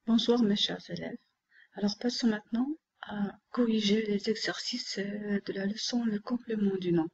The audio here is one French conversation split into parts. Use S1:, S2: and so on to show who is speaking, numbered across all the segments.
S1: Bonsoir mes chers élèves. Alors passons maintenant à corriger les exercices de la leçon le complément du nom.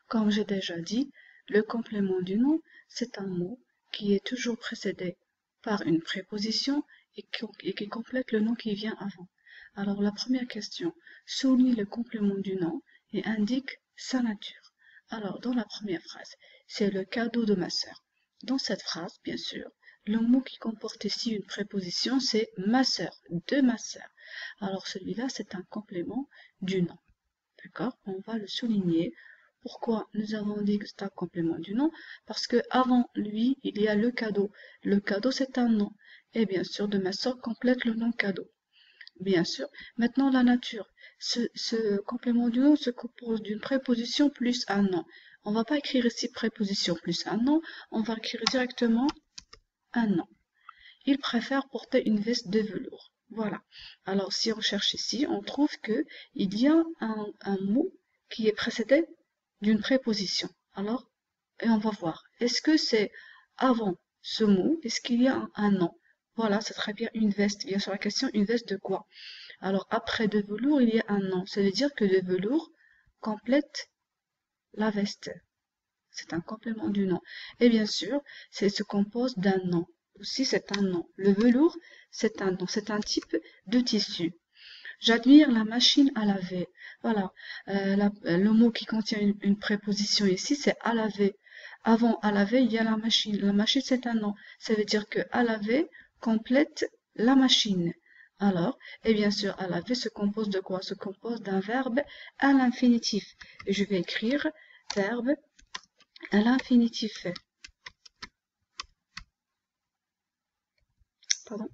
S1: Comme j'ai déjà dit, le complément du nom, c'est un mot qui est toujours précédé par une préposition et qui complète le nom qui vient avant. Alors la première question, souligne le complément du nom et indique sa nature. Alors dans la première phrase, c'est le cadeau de ma sœur. Dans cette phrase, bien sûr, le mot qui comporte ici une préposition, c'est ma sœur, de ma sœur. Alors celui-là, c'est un complément du nom. D'accord? On va le souligner. Pourquoi nous avons dit que c'est un complément du nom? Parce que avant lui, il y a le cadeau. Le cadeau, c'est un nom. Et bien sûr, de ma sœur complète le nom cadeau. Bien sûr. Maintenant, la nature. Ce complément du nom se compose d'une préposition plus un nom. On ne va pas écrire ici préposition plus un nom, on va écrire directement un nom. Il préfère porter une veste de velours. Voilà. Alors, si on cherche ici, on trouve que il y a un mot qui est précédé d'une préposition. Alors, et on va voir. Est-ce que c'est avant ce mot? Est-ce qu'il y a un nom? Voilà, c'est très bien une veste. Bien sûr, la question, une veste de quoi? Alors, après de velours, il y a un nom. Ça veut dire que de velours complète la veste. C'est un complément du nom. Et bien sûr, c'est se compose d'un nom. Aussi, c'est un nom. Le velours, c'est un nom. C'est un type de tissu. J'admire la machine à laver. Voilà. Le mot qui contient une préposition ici, c'est à laver. Avant à laver, il y a la machine. La machine, c'est un nom. Ça veut dire que à laver complète la machine. Alors, et bien sûr, à laver se compose de quoi? Se compose d'un verbe à l'infinitif. Et je vais écrire verbe à l'infinitif. Pardon,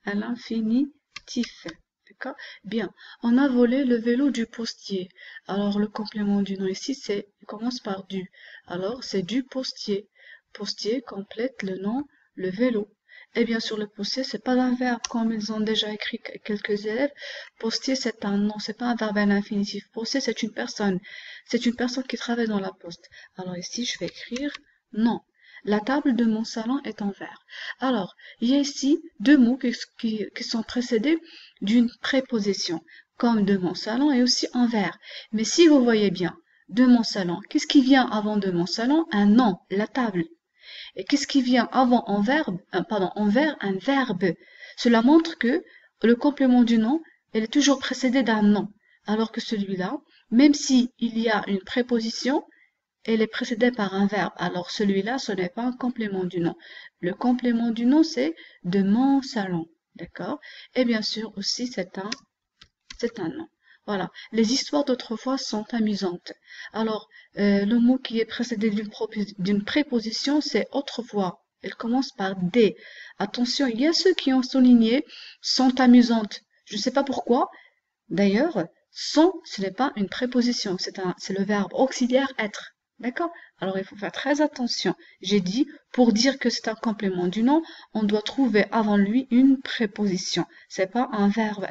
S1: à l'infinitif. D'accord? Bien. On a volé le vélo du postier. Alors, le complément du nom ici, il commence par du. Alors, c'est du postier. Postier complète le nom, le vélo. Et bien sûr, le postier, c'est pas un verbe, comme ils ont déjà écrit quelques élèves. Postier, c'est un nom, c'est pas un verbe à l'infinitif. Postier, c'est une personne. C'est une personne qui travaille dans la poste. Alors ici, je vais écrire non. La table de mon salon est en verre. Alors, il y a ici deux mots qui sont précédés d'une préposition, comme de mon salon et aussi en verre. Mais si vous voyez bien, de mon salon, qu'est-ce qui vient avant de mon salon? Un nom, la table. Et qu'est-ce qui vient avant en verbe? Pardon, en verre, un verbe. Cela montre que le complément du nom, elle est toujours précédé d'un nom. Alors que celui-là, même si il y a une préposition, elle est précédée par un verbe. Alors celui-là, ce n'est pas un complément du nom. Le complément du nom, c'est de mon salon. D'accord? Et bien sûr aussi, c'est un nom. Voilà. Les histoires d'autrefois sont amusantes. Alors, le mot qui est précédé d'une préposition, c'est autrefois. Elle commence par des. Attention, il y a ceux qui ont souligné sont amusantes. Je ne sais pas pourquoi. D'ailleurs, sont, ce n'est pas une préposition, c'est le verbe auxiliaire être. D'accord? Alors il faut faire très attention. J'ai dit, pour dire que c'est un complément du nom, on doit trouver avant lui une préposition. C'est pas un verbe,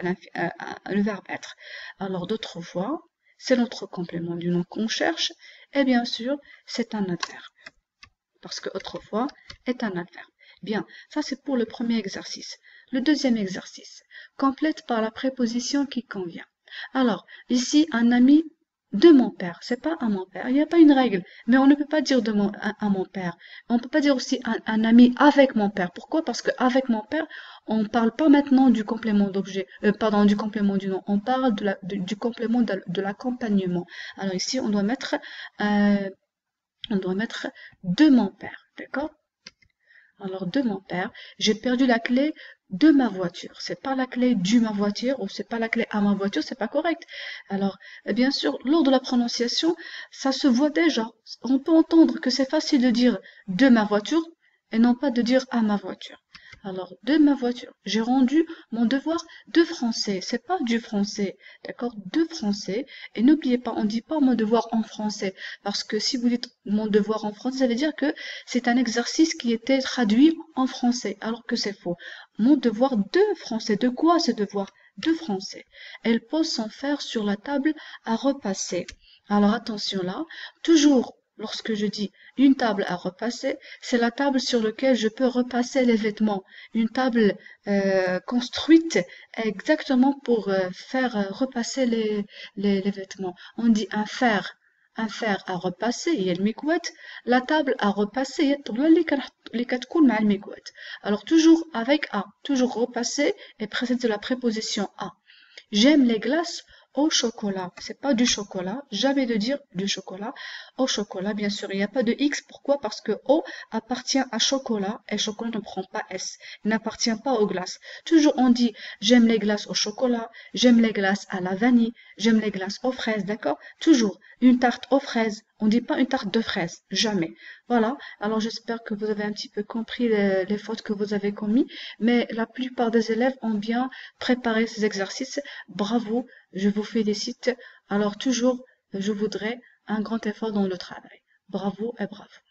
S1: le verbe être. Alors d'autres fois, c'est notre complément du nom qu'on cherche, et bien sûr, c'est un adverbe. Parce que autrefois est un adverbe. Bien, ça c'est pour le premier exercice. Le deuxième exercice, complète par la préposition qui convient. Alors, ici, un ami de mon père, c'est pas à mon père, il n'y a pas une règle, mais on ne peut pas dire à mon père. On ne peut pas dire aussi un ami avec mon père. Pourquoi? Parce que avec mon père, on ne parle pas maintenant du complément d'objet, pardon, du complément du nom, on parle du complément de l'accompagnement. Alors ici, euh, on doit mettre de mon père, d'accord? Alors, de mon père, j'ai perdu la clé de ma voiture. C'est pas la clé du ma voiture ou c'est pas la clé à ma voiture, c'est pas correct. Alors, bien sûr, lors de la prononciation, ça se voit déjà. On peut entendre que c'est facile de dire de ma voiture et non pas de dire à ma voiture. Alors, de ma voiture, j'ai rendu mon devoir de français. C'est pas du français, d'accord? De français. Et n'oubliez pas, on dit pas mon devoir en français. Parce que si vous dites mon devoir en français, ça veut dire que c'est un exercice qui était traduit en français, alors que c'est faux. Mon devoir de français. De quoi ce devoir? De français. Elle pose son fer sur la table à repasser. Alors attention là, toujours Lorsque je dis une table à repasser, c'est la table sur laquelle je peux repasser les vêtements. Une table construite exactement pour faire repasser les vêtements. On dit un fer à repasser, هي المكواة. La table à repasser هي الطبلة اللي كتكون مع المكواة. Alors toujours avec a, toujours repasser et précédé de la préposition a. J'aime les glaces au chocolat. C'est pas du chocolat, jamais de dire du chocolat. Au chocolat, bien sûr, il n'y a pas de X. Pourquoi? Parce que au appartient à chocolat et chocolat ne prend pas S. Il n'appartient pas aux glaces. Toujours on dit j'aime les glaces au chocolat, j'aime les glaces à la vanille, j'aime les glaces aux fraises, d'accord? Toujours une tarte aux fraises. On dit pas une tarte de fraises, jamais. Voilà. Alors j'espère que vous avez un petit peu compris les fautes que vous avez commises, mais la plupart des élèves ont bien préparé ces exercices. Bravo, je vous félicite. Alors toujours, je voudrais un grand effort dans le travail. Bravo et bravo.